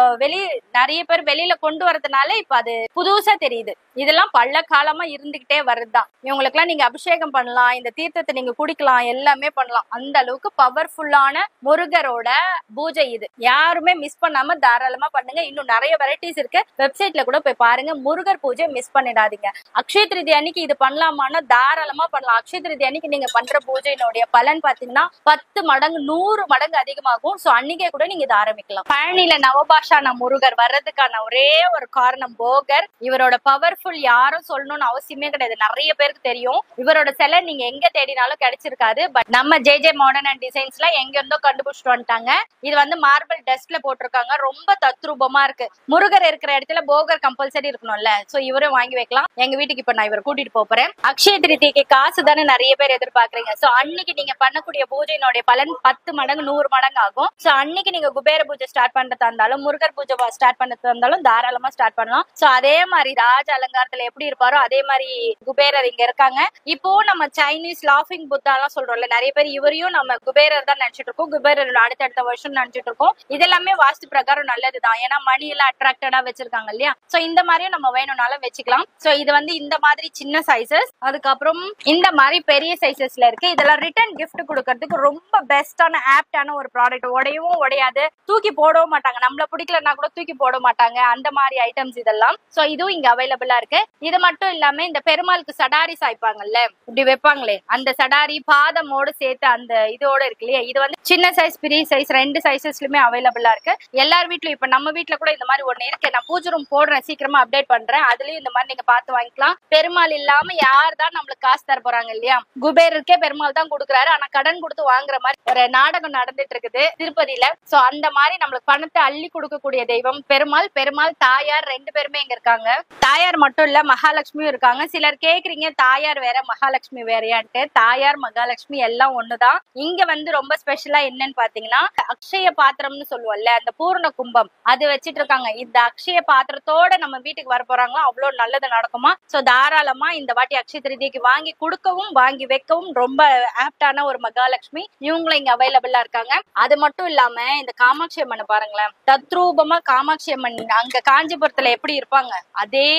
நிறைய பேர் வெளியில கொண்டு வரதுனால இப்ப அது புதுசா தெரியுது. இதெல்லாம் பல காலமா இருந்துகிட்டே வருதுதான். இவங்களுக்கு எல்லாம் நீங்க அபிஷேகம் பண்ணலாம், இந்த தீர்த்தத்தை நீங்க குடிக்கலாம், எல்லாமே பண்ணலாம். அந்த அளவுக்கு பவர்ஃபுல்லான முருகரோட பூஜை இது. யாருமே மிஸ் பண்ணாம தாராளமா பண்ணுங்க. இன்னும் நிறைய வெரைட்டிஸ் இருக்கு, வெப்சைட்ல கூட போய் பாருங்க. முருகர் பூஜை மிஸ் பண்ணிடாதீங்க. அக்ஷய திருதி அன்னைக்கு இது பண்ணலாமான்னா தாராளமா பண்ணலாம். அக்ஷய திருதி அன்னைக்கு நீங்க பண்ற பூஜையினுடைய பலன் பாத்தீங்கன்னா 10 மடங்கு 100 மடங்கு அதிகமாகும். சோ அன்னைக்கே கூட நீங்க இதை ஆரம்பிக்கலாம். பழனியில நவபாஷான முருகர் வர்றதுக்கான ஒரே ஒரு காரணம் போகர். இவரோட பவர்ஃபுல் யாரும் சொல்லணும்னு அவசியமே கிடையாது, நிறைய பேருக்கு தெரியும். இவரோட சிலை நீங்க எங்க தேடினாலும் கிடைச்சிருக்காது. பட் நம்ம ஜே மாடர்ன் அண்ட் டிசைன்ஸ்ல எங்க இருந்தோ கண்டுபிடிச்சிட்டு வந்துட்டாங்க. இது வந்து மார்பிள் டஸ்ட்ல போட்டிருக்காங்க, ரொம்ப தத்ரூபமா இருக்கு. முருகர் இருக்கிற இடத்துல போகர் கம்பல்சரி இருக்கணும்ல, சோ இவரும் வாங்கி வைக்கலாம். எங்க வீட்டுக்கு இப்ப நான் இவரை கூட்டிட்டு போறேன். அக்ஷய திருதிக்கு காசு தானே நிறைய பேர் எதிர்பார்க்கறீங்க. சோ அன்னைக்கு நீங்க பண்ணக்கூடிய பூஜையினுடைய பலன் 10 மடங்கு 100 மடங்கு ஆகும். சோ அன்னைக்கு நீங்க குபேர பூஜை ஸ்டார்ட் பண்றதா இருந்தாலும் முருகர் பூஜை ஸ்டார்ட் பண்றதா இருந்தாலும் தாராளமா ஸ்டார்ட் பண்ணலாம். சோ அதே மாதிரி ராஜ அலங்காரத்துல எப்படி இருப்பாரோ அதே மாதிரி குபேரர் இங்க இருக்காங்க. இப்போ நம்ம சைனீஸ் லாஃபிங் புத்தா எல்லாம் சொல்றோம்ல, நிறைய பேர் இவரையும் நம்ம குபேரர் தான் நினைச்சிட்டு இருக்கோம், குபேரர் அடுத்த வருஷம் நினைச்சிட்டு இருக்கோம். இதெல்லாமே வாஸ்து பிரகாரம் நல்லதுதான், ஏன்னா மணி எல்லாம் அட்ராக்டடா வச்சிருக்காங்க இல்லையா. சோ இந்த மாதிரியும் நம்ம வேணும்னாலும் வச்சுக்கலாம். சோ இது வந்து இந்த மாதிரி சின்ன சைசஸ், அதுக்கப்புறம் இந்த மாதிரி பெரிய சைசஸ்ல இருக்கு. இதெல்லாம் ரிட்டர்ன் கிஃப்ட் கொடுக்கறதுக்கு ரொம்ப பெஸ்டான ஆப்டான ஒரு ப்ராடக்ட். உடையவும் உடையாது, தூக்கி போடவும் மாட்டாங்க, நம்மள பிடிக்கலன்னா கூட தூக்கி போட மாட்டாங்க, அந்த மாதிரி ஐட்டம்ஸ் இதெல்லாம். சோ இதுவும் இங்க அவைலபிளா இருக்கு. இது மட்டும் இல்லாம இந்த பெருமாளுக்கு சடாரி சாய்ப்பாங்கல்ல, இப்படி வைப்பாங்களே, அந்த சடாரி பாதமோடு சேர்த்து அந்த இதோட இருக்கு இல்லையா, இது வந்து சின்ன சைஸ் பெரிய சைஸ் ரெண்டு சைசஸ்லயுமே அவைலபிளா இருக்கு. எல்லார் வீட்லயும் இப்ப நம்ம வீட்டுல கூட இந்த மாதிரி ஒண்ணு இருக்கு. நான் பூஜை ரூம் போடுறேன், சீக்கிரமா அப்டேட் பண்றேன், அதுலயும் இந்த மாதிரி நீங்க பார்த்து வாங்கிக்கலாம். பெருமாள் இல்லாம யார் தான் நம்மளுக்கு காசு தர போறாங்க இல்லையா, குபேரருக்கே பெருமாள் தான் கொடுக்குறாரு, ஆனா கடன் கொடுத்து வாங்குற மாதிரி ஒரு நாடகம் நடந்துட்டு இருக்குது திருப்பதியில. சோ அந்த மாதிரி நம்மளுக்கு பணத்தை அள்ளி கொடுக்கக்கூடிய தெய்வம் பெருமாள். பெருமாள் தாயார் ரெண்டு பேருமே இங்க இருக்காங்க. தாயார் மட்டும் இல்ல, மகாலட்சுமியும் இருக்காங்க. சிலர் கேக்குறீங்க தாயார் வேற மகாலட்சுமி வேறையான்ட்டு. தாயார் மகாலட்சுமி எல்லாம் ஒண்ணுதான். இங்க வந்து ரொம்ப ஸ்பெஷலா என்னன்னு பாத்தீங்கன்னா அக்ஷய பாத்திரம்னு சொல்லுவோம்ல, அந்த பூர்ண கும்பம் அது வச்சிட்டு இருக்காங்க. இந்த அக்ஷய பாத்திரத்தோட நம்ம வீட்டுக்கு வர போறாங்களா, அவ்வளவு நல்லது நடக்குமா. சோ தாராளமா இந்த வாட்டி அக்ஷய திருதிக்கு வாங்கி கொடுக்கவும் வாங்கி வைக்கவும் ரொம்ப ஆப்டான ஒரு மகாலட்சுமி இவங்களும் இங்க அவைலபிளா இருக்காங்க. அது மட்டும் இல்லாம இந்த காமாட்சி அம்மனை பாருங்களேன், தத்ரூபமா காமாட்சி அம்மன் அங்க காஞ்சிபுரத்துல எப்படி இருப்பாங்க அதே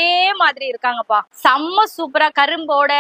மாதிரி இருக்காங்கப்பா. செம்ம சூப்பரா கரும்போட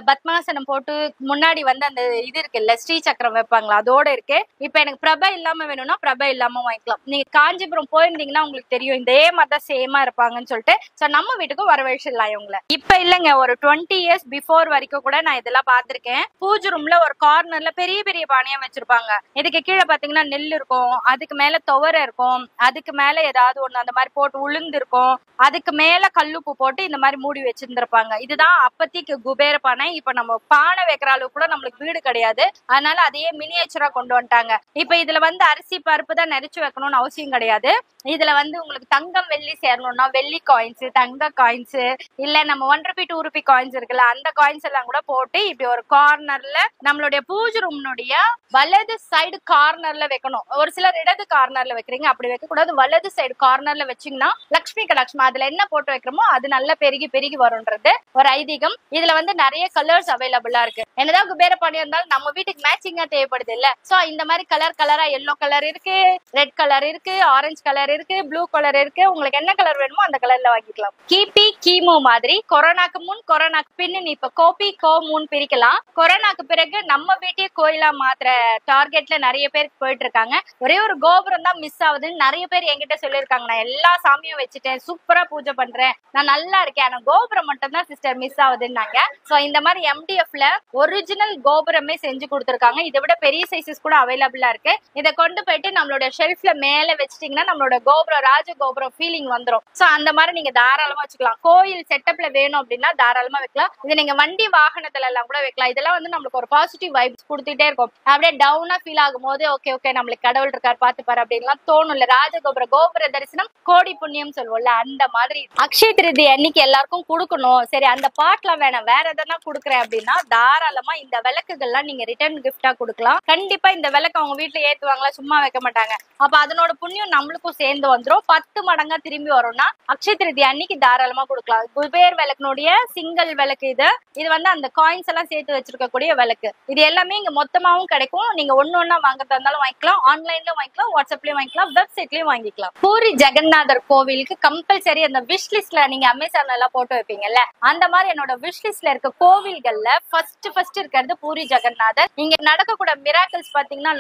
பத்மாசனம் போட்டு முன்னாடி வந்து அந்த இது இருக்குல்ல ஸ்ரீ சக்கரம் வைப்பாங்களா அதோட இருக்கு. இப்ப எனக்கு பிரபை இல்லாம வேணும்னா பிரபை இல்லாம வாங்கிக்கலாம். நீங்க காஞ்சிபுரம் போயிருந்தீங்கன்னா உங்களுக்கு தெரியும் இதே மாதிரிதான் சேமா இருப்பாங்கன்னு சொல்லிட்டு. சோ நம்ம வீட்டுக்கும் வரவழைச்சிடலாம் இவங்களை. இப்ப இல்லைங்க, ஒரு 20 இயர்ஸ் பிஃபோர் வரைக்கும் கூட நான் இதெல்லாம் பாத்திருக்கேன். பூஜை ரூம்ல ஒரு கார்னர்ல பெரிய பெரிய பானையா வச்சிருப்பாங்க. இதுக்கு கீழே பாத்தீங்கன்னா நெல் இருக்கும், அதுக்கு மேல துவரை இருக்கும், அதுக்கு மேல ஏதாவது ஒண்ணு அந்த மாதிரி போட்டு உளுந்து இருக்கும், அதுக்கு மேல கல்லுப்பு போட்டு இந்த மாதிரி மூடி வச்சிருந்திருப்பாங்க. இதுதான் அப்பத்திக்கு குபேர பானை. இப்ப நம்ம பானை வைக்கிற அளவுக்கு கூட நம்மளுக்கு வீடு கிடையாது, அதனால அதையே மினியேச்சரா கொண்டு வந்துட்டாங்க. இப்ப இதுல வந்து அரிசி பருப்பு தான் நிறைச்சு வைக்கணும்னு அவசியம் கிடையாது. இதுல வந்து உங்களுக்கு தங்கம் வெள்ளி சேரணும்னா வெள்ளி காயின்ஸ், தங்க காயின்ஸ், இல்ல நம்ம 1 ரூபி 2 ரூபி காயின்ஸ் இருக்குல்ல அந்த காயின்ஸ் எல்லாம் கூட போட்டு இப்படி ஒரு கார்னர்ல நம்மளுடைய பூஜை ரூம்னுடைய வலது சைடு கார்னர்ல வைக்கணும். ஒரு சிலர் இடது கார்னர்ல வைக்கிறீங்க, அப்படி வைக்க கூடாது. வலது சைடு கார்னர்ல வச்சீங்கன்னா லட்சுமி கடாட்சம் அதுல என்ன போட்டு வைக்கிறோமோ அது நல்லா பெருகி பெருகி வரும்ன்றது ஒரு ஐதீகம். இதுல வந்து நிறைய கலர்ஸ் அவைலபிளா இருக்கு. என்னதான் குபேர பானை இருந்தாலும் நம்ம வீட்டுக்கு மேட்சிங்கா தேவைப்படுது இல்ல. சோ இந்த மாதிரி கலர் கலரா எல்லோ கலர் இருக்கு, ரெட் கலர் இருக்கு, ஆரஞ்சு கலர் இருக்கு, ப்ளூ கலர் இருக்கு. உங்களுக்கு என்ன கலர் வேணுமோ அந்த கலர்ல வாங்கிக்கலாம். கிபி கிமு மாதிரி கொரோனாக்கு முன் கொரோனாக்கு பின்னு இப்ப கோபி கோமுன்னு பிரிக்கலாம். கொரோனாக்கு பிறகு நம்ம வீட்டையே கோயிலா மாத்திர டார்கெட்ல நிறைய பேருக்கு போயிட்டு இருக்காங்க. ஒரே ஒரு கோபுரம் தான் மிஸ் ஆகுதுன்னு நிறைய பேர் என்கிட்ட சொல்லியிருக்காங்க. நான் எல்லா சாமியும் வச்சுட்டேன், சூப்பரா பூஜை பண்றேன், நான் நல்லா இருக்கேன், ஆனா கோபுரம் மட்டும் தான் சிஸ்டர் மிஸ் ஆகுதுன்னாங்க. சோ இந்த மாதிரி MDFல ஒரிஜினல் கோபுரமே செஞ்சு கொடுத்துருக்காங்க. இதை விட பெரிய சைசஸ் கூட அவைலபிளா இருக்கு. இதை கொண்டு போயிட்டு நம்மளோட ஷெல்ஃப்ல மேல வச்சிட்டீங்கன்னா நம்மளோட கோபுரம் ராஜ கோபுரம் ஃபீலிங் வந்துடும். சோ அந்த மாதிரி நீங்க தாராளமா வச்சுக்கலாம். கோயில் செட்டப்ல வேணும் அப்படின்னா தாராளமா வைக்கலாம். இது நீங்க வண்டி வாகனத்துல எல்லாம் கூட வைக்கலாம். இதெல்லாம் வந்து நம்மளுக்கு ஒரு பாசிட்டிவ் வைப்ஸ் கொடுத்துட்டே இருக்கும். அப்படியே டவுனா ஃபீல் ஆகும் போது ஓகே நம்மளுக்கு கடவுள் இருக்காரு பாத்துப்பாரு அப்படின்லாம் தோணும்ல. ராஜகோபுர கோபுர தரிசனம் கோடி புண்ணியம் சொல்லுவோம்ல, அந்த மாதிரி. அக்ஷய திருதி அன்னைக்கு எல்லாருக்கும் கொடுக்கணும், சரி அந்த பாட்லாம் வேணாம் வேற எதனா கொடுக்குறேன் அப்படின்னா தாராளமா இந்த விளக்குகள்லாம் நீங்க ரிட்டர்ன் கிஃப்டா கொடுக்கலாம். கண்டிப்பா இந்த விளக்கு அவங்க வீட்டுல ஏத்துவாங்களா, சும்மா வைக்க மாட்டாங்க. அப்ப அதனோட புண்ணியம் நம்மளுக்கும் சேர்ந்து வந்துடும். 10 மடங்கா திரும்பி வரும்னா அக்ஷய திருதி அன்னைக்கு தாராளமா கொடுக்கலாம். குபேர் விளக்குனுடைய சிங்கிள் விளக்கு இது வந்து அந்த காயின்ஸ் எல்லாம் சேர்த்து வச்சிருக்கக்கூடிய விளக்கு. இது எல்லாமே இங்க மொத்தமாவும் கிடைக்கும். நீங்க ஒண்ணு வாங்கறதா இருந்தாலும் வாங்கிக்கலாம், ஆன்லைன்ல வாங்கிக்கலாம், வாட்ஸ்அப்லயும் வாங்கிக்கலாம், வெப்சைட்லயும் வாங்கிக்கலாம். பூரி ஜெகநாதர் கோவிலுக்கு கம்பல்சரி அந்த விஷ் லிஸ்ட்ல நீங்க அமேசான்ல எல்லாம் போட்டு வைப்பீங்கல்ல, அந்த மாதிரி என்னோட விஷ் லிஸ்ட்ல இருக்க கோவில்கள்ல ஃபர்ஸ்ட் இருக்கிறது பூரி ஜெகநாதர். இங்க நடக்கக்கூடிய மிராக்கிள்ஸ் பாத்தீங்கன்னா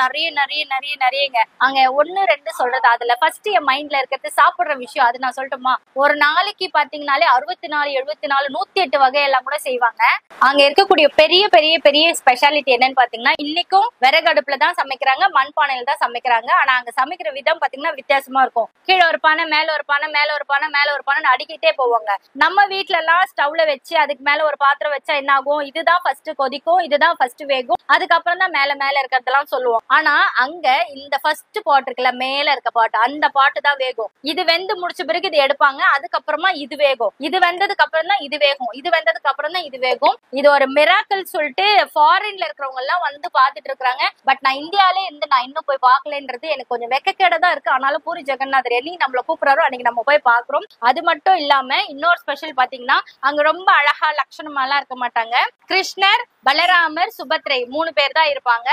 நிறையங்க. அங்க 1 2 சொல்றது, அதுல ஃபர்ஸ்ட் என் மைண்ட்ல இருக்கிறது சாப்பிடுற விஷயம். அது நான் சொல்லட்டுமா, ஒரு நாளைக்கு பாத்தீங்கன்னாலே 64 74 108 வகையெல்லாம் கூட செய்வாங்க. அங்க இருக்கக்கூடிய பெரிய பெரிய பெரிய ஸ்பெஷாலிட்டி என்னன்னு பாத்தீங்கன்னா, இன்னைக்கும் விறகு அடுப்புல தான் சமைக்கிறாங்க, மண்பானையில தான் சமைக்கிறாங்க. ஆனா அங்க சமைக்கிற விதம் பாத்தீங்கன்னா வித்தியாசமா இருக்கும். கீழே ஒரு பானை, மேல ஒரு பானை, மேல ஒரு பானை, மேல ஒரு பானை அடிக்கிட்டே போவாங்க. நம்ம வீட்டுல எல்லாம் ஸ்டவ்ல வச்சு அதுக்கு மேல ஒரு பாத்திரம் வச்சா என்ன ஆகும், இதுதான் ஃபர்ஸ்ட் கொதிக்கும், இதுதான் ஃபர்ஸ்ட் வேகும், அதுக்கப்புறம் தான் மேல இருக்கிறதெல்லாம் சொல்லுவோம். ஆனா அங்க இந்த ஃபர்ஸ்ட் பாட் இருக்குல்ல, மேல இருக்க பாட்டு, அந்த பாட்டு தான் வேகும். இது வெந்து முடிச்ச பிறகு இது எடுப்பாங்க, அதுக்கப்புறமா இது வேகும், இது வெந்ததுக்கு அப்புறம் தான் இது வேகும், இது வெந்ததுக்கு அப்புறம் தான் இது வேகும். இது ஒரு மிராக்கிள் சொல்லிட்டு ஃபாரின்ல இருக்கிறவங்க எல்லாம் வந்து பாத்துட்டு இருக்காங்க. பட் நான் இந்தியாலே இருந்து நான் இன்னும் போய் பாக்கலன்றது எனக்கு கொஞ்சம் வெக்கக்கேடதான் இருக்கு. ஆனாலும் பூரி ஜெகநாதர் என்னைக்கு நம்மள கூப்பிடுறாரோ அன்னைக்கு நம்ம போய் பாக்குறோம். அது மட்டும் இல்லாம இன்னொரு ஸ்பெஷல் பாத்தீங்கன்னா, அங்க ரொம்ப அழகா லட்சணமா எல்லாம் இருக்க மாட்டாங்க. கிருஷ்ணர், பலராமர், சுபத்ரை 3 பேர் தான் இருப்பாங்க.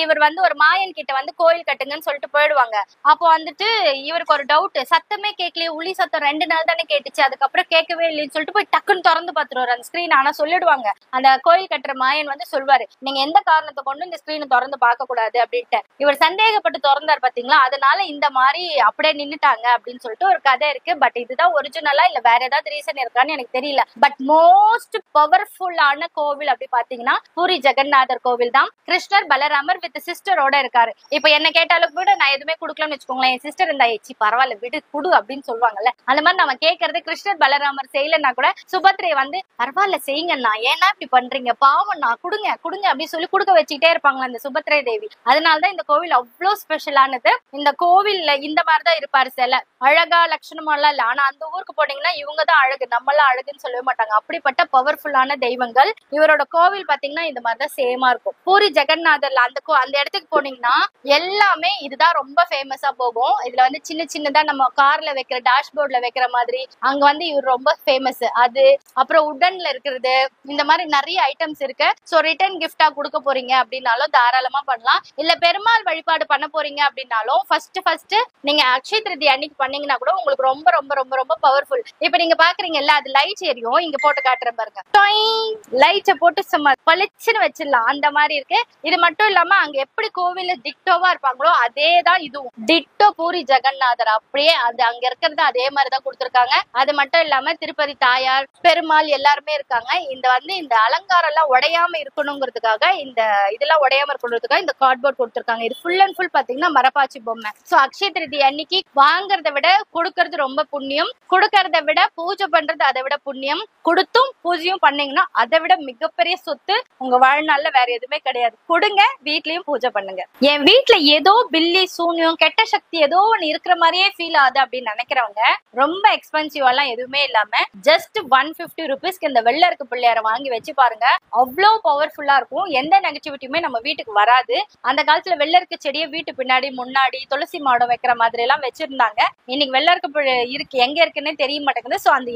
இவர் வந்து ஒரு மாயன் கிட்ட வந்து கோயில் கட்டுங்கன்னு சொல்லிட்டு போயிடுவாங்க. அப்போ வந்துட்டு இவருக்கு ஒரு டவுட், சத்தமே கேட்கலையே, உளி சத்தம் 2 நாள் தானே கேட்டுச்சு, அதுக்கப்புறம் கேட்கவே இல்லைன்னு சொல்லிட்டு போய் டக்குன்னு திறந்து பாத்துருவாரு அந்த ஸ்கிரீன். ஆனா சொல்லிடுவாங்க, அந்த கோயில் கட்டுற மாயன் வந்து சொல்வாரு, நீங்க எந்த காரணத்தை கொண்டு இந்த ஸ்கிரீனை திறந்து பார்க்க கூடாது அப்படின்ட்டு. இவர் சந்தேகப்பட்டு திறந்தாரு பாத்தீங்களா, அதனால இந்த மாதிரி அப்படியே நின்னுட்டாங்க அப்படின்னு சொல்லிட்டு ஒரு கதை இருக்கு. பட் இதுதான் ஒரிஜினலா இல்ல வேற ஏதாவது ரீசன் இருக்கான்னு எனக்கு தெரியல. பட் மோஸ்ட் பவர்ஃபுல்லான கோவில் அப்படி பாத்தீங்கன்னா பூரி ஜெகநாதர் கோவில் தான். கிருஷ்ணர் பலராமர் வித் சிஸ்டரோட இருக்காரு. இப்ப என்ன கேட்டாலும் கூட நான் எதுவுமே குடுக்கலன்னு வச்சுக்கோங்களேன், என் சிஸ்டர் இருந்தா ஏச்சி பரவாயில்ல விடு குடு அப்படின்னு சொல்லுவாங்கல்ல, அந்த மாதிரி நம்ம கேட்கறது கிருஷ்ணர் பலராமர் செய்யலன்னா கூட சுபத்ரை வந்து பரவாயில்ல செய்யுங்கண்ணா, ஏன்னா இப்படி பண்றீங்க, பாவம்ண்ணா, கொடுங்க அப்படின்னு சொல்லி கொடுக்க வச்சுக்கிட்டே இருப்பாங்களா அந்த சுபத்ரை தேவி. அதனாலதான் இந்த கோவில் அவ்வளவு ஸ்பெஷலானது. இந்த கோவில்ல இந்த மாதிரிதான் இருப்பாரு சில அழகா லட்சணமா எல்லாம் இல்ல. ஆனா அந்த ஊருக்கு போனீங்கன்னா இவங்கதான் அழகு, நம்மளாம் அழகுன்னு சொல்லவே மாட்டாங்க. அப்படிப்பட்ட பவர்ஃபுல்லான தெய்வங்கள். இவரோட கோவில் பாத்தீங்கன்னா இந்த மாதிரிதான் சேமா இருக்கும். பூரி ஜெகநாதர்ல அந்த இடத்துக்கு போனீங்கன்னா எல்லாமே இதுதான் ரொம்ப ஃபேமஸா போகும். இதுல வந்து சின்னதா நம்ம கார்ல வைக்கிற டேஷ்போர்ட்ல வைக்கிற மாதிரி அங்க வந்து இவர் ரொம்ப ஃபேமஸ். அது அப்புறம் உடன்ல இருக்கிறது, இந்த மாதிரி நிறைய ஐட்டம்ஸ் இருக்கு. சோ ரிட்டர்ன் கிஃப்டா கொடுக்க போறீங்க அப்படின்னாலும் தாராளமா பண்ணலாம். இல்ல பெருமாள் வழிபாடு பண்ண போறீங்க அப்படின்னாலும் ஃபர்ஸ்ட் நீங்க அக்ஷய திருதி அன்னைக்கு பண்ணீங்கன்னா கூட உங்களுக்கு ரொம்ப ரொம்ப ரொம்ப ரொம்ப பவர்ஃபுல். இப்ப நீங்க பாக்குறீங்கல்ல, அது லைட் எரியும், இங்க போட்டு காட்டுறேன் பாருங்க, லைட்டை போட்டு சும்மா பளிச்சுன்னு வச்சிடலாம், அந்த மாதிரி இருக்கு. இது மட்டும் இல்லாம அங்க எப்படி கோவில்ல டிக்டோவா இருப்பாங்களோ அதேதான் இதுவும் டிக்டோ பூரி ஜெகநாதர். அப்படியே அது அங்க இருக்கிறது அதே மாதிரிதான் கொடுத்திருக்காங்க. அது மட்டும் இல்லாம திருப்பதி தாயார், பெருமாள் எல்லாருமே இருக்காங்க. இந்த அலங்காரம் எல்லாம் உடையாம இருக்கணுங்கிறதுக்காக, இந்த இதெல்லாம் உடையாம இருக்கணுங்கிறதுக்காக இந்த கார்ட்போர்ட் கொடுத்திருக்காங்க. இது ஃபுல் அண்ட் ஃபுல் பாத்தீங்கன்னா மரப்பாச்சி பொம்மை. சோ அக்ஷய திருதி அன்னைக்கு வாங்குறத விட கொடுக்கறது ரொம்ப புண்ணியம், கொடுக்கறத விட பூஜை பண்றது அதை விட புண்ணியம். கொடுத்தும் பூஜையும் பண்ணீங்கன்னா அதை விட மிகப்பெரிய சொத்து உங்க வாழ்நாள்ல வேற எதுவுமே கிடையாது. கொடுங்க, வீட்லயும் பூஜை பண்ணுங்க. என் வீட்டுல ஏதோ பில்லி சூன்யம் கெட்ட சக்தி ஏதோ ஒண்ணு இருக்கிற மாதிரியே ஃபீல் ஆகுது அப்படின்னு நினைக்கிறவங்க ரொம்ப எக்ஸ்பென்சிவ் எல்லாம் எதுவுமே இல்லாம ஜஸ்ட் 150 ருபீஸ்க்கு இந்த வெள்ளை இருக்கு பிள்ளையார வாங்கி வச்சு பாருங்க. அவ்வளவு பவர்ஃபுல்லா இருக்கும். எந்த நெகட்டிவிட்டியுமே நம்ம வீட்டுக்கு வராது. அந்த காலத்துல வெள்ளை இருக்க செடியை வீட்டு பின்னாடி முன்னாடி துளசி மாடம் வைக்கிற மாதிரி எல்லாம் வச்சிருந்தாங்க. இன்னைக்கு வெள்ளை இருக்கு எங்க இருக்குன்னே தெரிய மாட்டேங்குது. சோ அந்த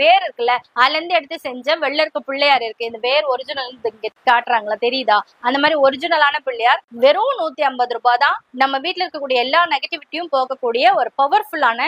வேர் இருக்குல்ல, அதுல இருந்து எடுத்து செஞ்ச வெள்ளை இருக்க பிள்ளையார் இருக்கு. இந்த வேர் ஒரிஜினல் இங்க காட்டுறாங்களா தெரியுதா? அந்த மாதிரி ஒரிஜினலான சூப்பரான பிள்ளையார். வெறும் 150 ரூபாய் தான். நம்ம வீட்டுல இருக்கக்கூடிய எல்லா நெகட்டிவிட்டியும் போகக்கூடிய ஒரு பவர்ஃபுல்லான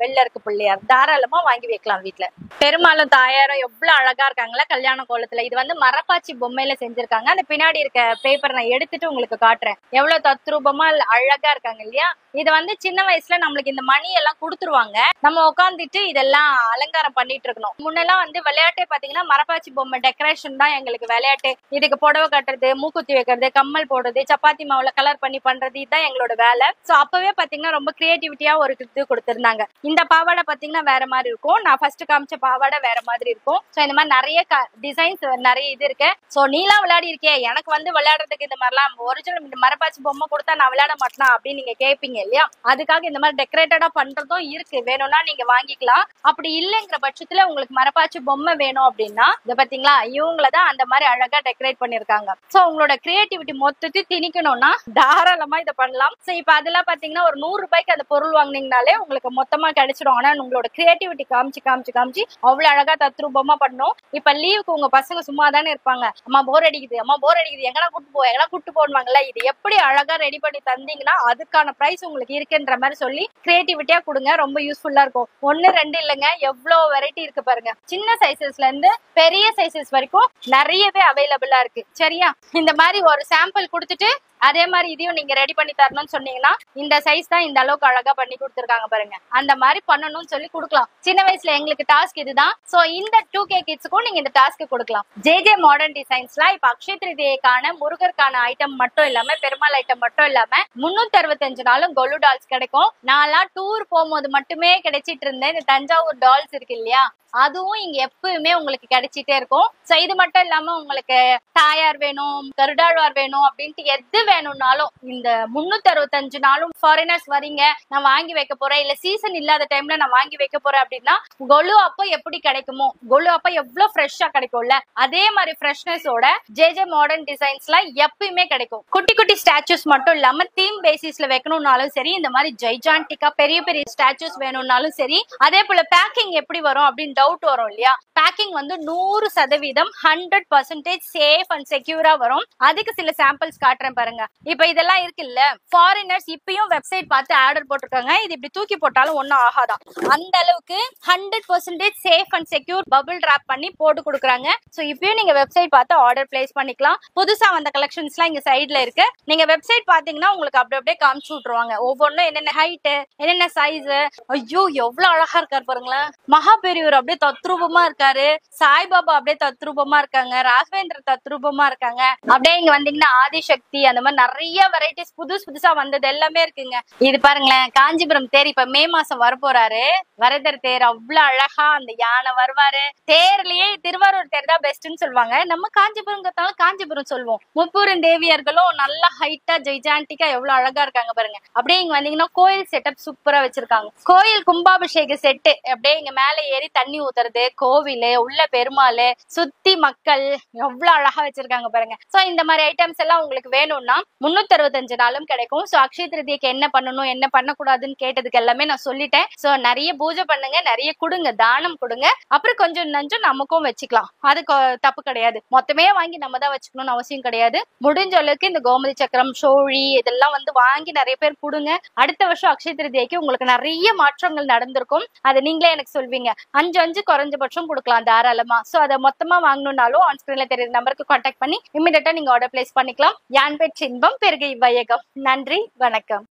வெள்ளை இருக்கு பிள்ளையார். தாராளமா வாங்கி வைக்கலாம் வீட்டுல. பெருமாளும் தாயாரும் எவ்வளவு அழகா இருக்காங்களா கல்யாண கோலத்துல. இது வந்து மரப்பாச்சி பொம்மையில செஞ்சிருக்காங்க. அந்த பின்னாடி இருக்க பேப்பர் நான் எடுத்துட்டு உங்களுக்கு காட்டுறேன். எவ்வளவு தத்ரூபமா அழகா இருக்காங்க இல்லையா. இது வந்து சின்ன வயசுல நம்மளுக்கு இந்த மணி எல்லாம் கொடுத்துருவாங்க. நம்ம உட்காந்துட்டு இதெல்லாம் அலங்காரம் பண்ணிட்டு இருக்கணும். முன்னெல்லாம் வந்து விளையாட்டே பாத்தீங்கன்னா மரப்பாச்சி பொம்மை டெக்கரேஷன் தான் எங்களுக்கு விளையாட்டு. இதுக்கு புடவை கட்டுறது, மூக்குத்தி வைக்கிறது, கம்மல் போடுறது, சப்பாத்தி மாவுல கலர் பண்ணி பண்றது, இதுதான் எங்களோட வேலை. சோ அப்பவே பாத்தீங்கன்னா ரொம்ப கிரியேட்டிவிட்டியா ஒரு இது கொடுத்திருந்தாங்க. இந்த பாவாடை பாத்தீங்கன்னா வேற மாதிரி இருக்கும். நான் ஃபர்ஸ்ட் காமிச்ச பாவாடை வேற மாதிரி இருக்கும். சோ இந்த மாதிரி நிறைய டிசைன்ஸ் நிறைய இது இருக்கு. சோ நீலாம் விளையாடி இருக்கே, எனக்கு வந்து விளையாடுறதுக்கு இந்த மாதிரிலாம் ஒரிஜினல் இந்த மரப்பாச்சி பொம்மை கொடுத்தா நான் விளையாட மாட்டேனா அப்படின்னு நீங்க கேட்பீங்க இல்லையா. அதுக்காக இந்த மாதிரி டெக்கரேட்டடா பண்றதும் இருக்கு. வேணும்னா நீங்க வாங்கிக்கலாம். அப்படி இல்லைங்கிற பட்சத்துல உங்களுக்கு மரப்பாச்சி பொம்மை வேணும் அப்படின்னா இத பாத்தீங்களா, இவங்களதான் அந்த மாதிரி அழகா டெக்கரேட் பண்ணிருக்காங்க. சோ உங்களோட கிரியேட்டிவிட்டி மொத்தத்தையும் திணிக்கணும்னா தாராளமா இதை பண்ணலாம். சோ இப்ப அதெல்லாம் பாத்தீங்கன்னா ஒரு 100 ரூபாய்க்கு அந்த பொருள் வாங்கினீங்கனாலே உங்களுக்கு மொத்தமா கிடைச்சிடும். ஆனா உங்களோட கிரியேட்டிவிட்டி காமிச்சு காமிச்சு காமிச்சு அவ்வளவு அழகா தத்ரூபமா பண்ணணும். இப்ப லீவுக்கு உங்க பசங்க சும்மா தானே இருப்பாங்க. அம்மா போர் அடிக்குது, அம்மா போர் அடிக்குது, எங்கனா கூட்டு போடுவாங்கல்ல. இது எப்படி அழகா ரெடி பண்ணி தந்தீங்கன்னா அதுக்கான பிரைஸ் உங்களுக்கு இருக்குன்ற மாதிரி சொல்லி கிரியேட்டிவிட்டியா கொடுங்க. ரொம்ப யூஸ்ஃபுல்லா இருக்கும். 1 2 இல்லைங்க, எவ்வளவு வெரைட்டி இருக்கு பாருங்க. சின்ன சைசஸ்ல இருந்து பெரிய சைசஸ் வரைக்கும் நிறையவே அவைலபிளா இருக்கு. சரியா, இந்த மாதிரி ஒரு சாம்பிள் கொடுத்துட்டு அதே மாதிரி இதையும் நீங்க ரெடி பண்ணி தரணும்னு சொன்னீங்கன்னா இந்த சைஸ் தான் இந்த அளவுக்கு அழகா பண்ணி கொடுத்துருக்காங்க பாருங்க. அந்த மாதிரி பண்ணணும்னு சொல்லி கொடுக்கலாம். சின்ன வயசுல எங்களுக்கு டாஸ்க் இதுதான். சோ இந்த 2K கிட்ஸுக்கும் நீங்க இந்த டாஸ்க் கொடுக்கலாம். JJ மாடர்ன் டிசைன்ஸ்ல இப்ப அக்ஷய திருதியைக்கான முருகருக்கான ஐட்டம் மட்டும் இல்லாம பெருமாள் ஐட்டம் மட்டும் இல்லாம 365 நாளும் கொலு டால்ஸ் கிடைக்கும். நான்லாம் டூர் போகும்போது மட்டுமே கிடைச்சிட்டு இருந்தேன். இந்த தஞ்சாவூர் டால்ஸ் இருக்கு இல்லையா, அதுவும் இங்க எப்பவுமே உங்களுக்கு கிடைச்சிட்டே இருக்கும். சோ இது மட்டும் இல்லாம உங்களுக்கு தாயார் வேணும், கருடாழ்வார் வேணும் அப்படின்ட்டு எது வேணும்னாலும் இந்த 365 நாளும் ஃபாரினர்ஸ் வரீங்க, நான் வாங்கி வைக்க போறேன், இல்ல சீசன் இல்லாத டைம்ல நான் வாங்கி வைக்க போறேன் அப்படின்னா கொலு அப்போ எப்படி கிடைக்குமோ, கொலு அப்போ எவ்வளவு ஃப்ரெஷ்ஷா கிடைக்கும்ல, அதே மாதிரி ஃப்ரெஷ்னஸோட JJ மாடர்ன் டிசைன்ஸ்ல எப்பயுமே கிடைக்கும். குட்டி குட்டி ஸ்டாச்சூஸ் மட்டும் இல்லாம தீம் பேசிஸ்ல வைக்கணும்னாலும் சரி, இந்த மாதிரி ஜைஜான்டிக்கா பெரிய பெரிய ஸ்டாச்சூஸ் வேணும்னாலும் சரி. அதே போல பேக்கிங் எப்படி வரும் அப்படின்னு டவுட் வரும் இல்லையா. பேக்கிங் வந்து 100% 100% சேஃப் அண்ட் செக்யூரா வரும். அதுக்கு சில சாம்பிள்ஸ் காட்டுறேன் பாருங்க. இப்ப இதெல்லாம் இருக்குல்ல, ஃபாரினர்ஸ் இப்பயும் வெப்சைட் பார்த்து ஆர்டர் போட்டிருக்காங்க. இது இப்படி தூக்கி போட்டாலும் ஒன்னும் ஆகாதான். அந்த அளவுக்கு 100% safe and secure bubble drop பண்ணி போட்டு கொடுக்குறாங்க. சோ இப்பயும் நீங்க வெப்சைட் பார்த்து ஆர்டர் பிளேஸ் பண்ணிக்கலாம். புதுசா வந்த கலெக்ஷன்ஸ் எல்லாம் இங்க சைட்ல இருக்கு. நீங்க வெப்சைட் பாத்தீங்கன்னா உங்களுக்கு அப்படியே காமிச்சு விட்டுருவாங்க. ஒவ்வொன்றும் என்னென்ன ஹைட், என்னென்ன சைஸ். ஐயோ எவ்வளவு அழகா இருக்காரு பாருங்களேன். மகா பெரியவர் அப்படியே தத்ரூபமா இருக்காரு. சாய்பாபா அப்படியே தத்ரூபமா இருக்காங்க. ராகவேந்திர தத்ரூபமா இருக்காங்க. அப்படியே இங்க வந்தீங்கன்னா ஆதிசக்தி, அந்த மாதிரி நிறைய வெரைட்டிஸ் புதுசா வந்தது எல்லாமே இருக்குங்க. இது பாருங்களேன், காஞ்சிபுரம் தேர் இப்ப மே மாசம் வரப்போறாரு. வரதர் தேர் அவ்வளவு அழகா அந்த யானை வருவாரு. தேர்லயே திருவாரூர் தேர் தான் பெஸ்ட்னு சொல்லுவாங்க. நம்ம காஞ்சிபுரம் காஞ்சிபுரம் சொல்லுவோம். முப்பூரன் தேவியர்களும் நல்லா ஹைட்டா ஜெய்ஜான்டிக்கா எவ்வளவு அழகா இருக்காங்க பாருங்க. அப்படியே இங்க வந்தீங்கன்னா கோயில் செட்டப் சூப்பரா வச்சிருக்காங்க. கோயில் கும்பாபிஷேக செட்டு அப்படியே இங்க மேல ஏறி தண்ணி ஊத்துறது, கோவில் உள்ள பெருமாள், சுத்தி மக்கள் எவ்வளவு அழகா வச்சிருக்காங்க பாருங்க. சோ இந்த மாதிரி ஐட்டம்ஸ் எல்லாம் உங்களுக்கு வேணும்னா 365 நாளும் கிடைக்கும். சோ அக்ஷய திருதியைக்கு என்ன பண்ணணும் என்ன பண்ணக்கூடாதுன்னு கேட்டதுக்கு எல்லாமே நான் சொல்லிட்டேன். சோ நிறைய பூஜை பண்ணுங்க, நிறைய கொடுங்க, தானம் கொடுங்க. அப்புறம் கொஞ்சம் நஞ்சம் நமக்கும் வச்சுக்கலாம். அது தப்பு கிடையாது. மொத்தமே வாங்கி நம்ம தான் வச்சுக்கணும்னு அவசியம் கிடையாது. முடிஞ்ச அளவுக்கு இந்த கோமதி சக்கரம், சோழி இதெல்லாம் வந்து வாங்கி நிறைய பேர் கொடுங்க. அடுத்த வருஷம் அக்ஷய திருதியைக்கு உங்களுக்கு நிறைய மாற்றங்கள் நடந்திருக்கும். அதை நீங்களே எனக்கு சொல்வீங்க. 5 குறைஞ்சபட்சம் கொடுக்கலாம் தாராளமா. சோ அதை மொத்தமா வாங்கணும்னாலும் ஆன் ஸ்கிரீன்ல தெரியுற நம்பருக்கு கான்டாக்ட் பண்ணி இமிடியேட்டா நீங்க ஆர்டர் பிளேஸ் பண்ணிக்கலாம். யான்பேட் இன்பம் பெருகை வையகம். நன்றி, வணக்கம்.